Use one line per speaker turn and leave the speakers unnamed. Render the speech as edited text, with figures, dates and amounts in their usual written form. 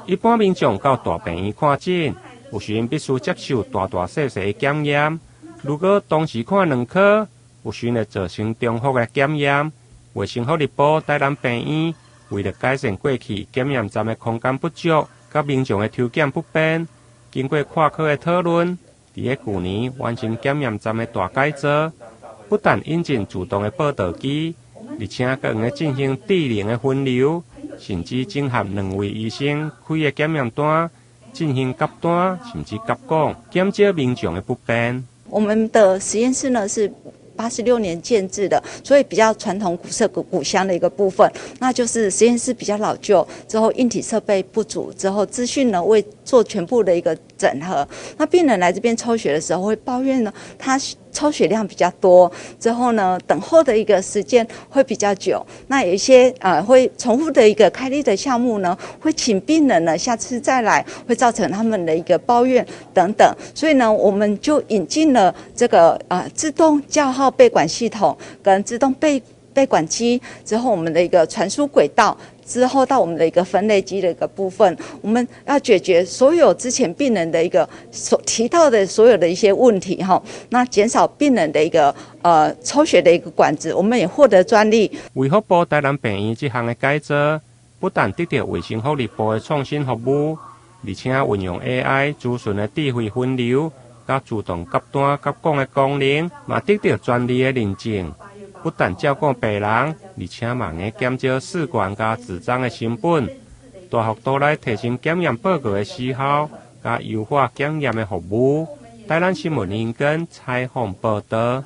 一般民众到大病院看诊，有时因必须接受大大小小的检验。如果同时看2科，有时会造成重复的检验。卫生福利部台南病院为了改善过去检验站的空间不足，甲民众的抽检不便，经过跨科的讨论，伫去年完成检验站的大改造，不但引进自动的报道机，而且更会进行智能的分流，甚至整合2位医生开的检验单进行夹单，甚至夹讲，减少民众的不便。
我们的实验室呢是86年建制的，所以比较传统古色古香的一个部分，那就是实验室比较老旧，之后硬体设备不足，之后资讯呢未做全部的一个整合。那病人来这边抽血的时候会抱怨呢，他抽血量比较多，之后呢等候的一个时间会比较久。那有一些会重复的一个开立的项目呢，会请病人呢下次再来，会造成他们的一个抱怨等等。所以呢，我们就引进了这个自动叫号备管系统跟自动备管机，之后我们的一个传输轨道，之后到我们的一个分类机的一个部分，我们要解决所有之前病人的一个所提到的所有的一些问题哈，那减少病人的一个抽血的一个管子，我们也获得专利。
卫福部台南病院这项的改造，不但得到卫生福利部的创新服务，而且运用 AI 资讯的智慧分流，甲自动夹单夹讲的功能，嘛得到专利的认证。不但照顾病人，而且嘛会减少试管甲纸张的成本，大幅度来提升检验报告的时效，甲优化检验的服务。台南新闻引根采访报道。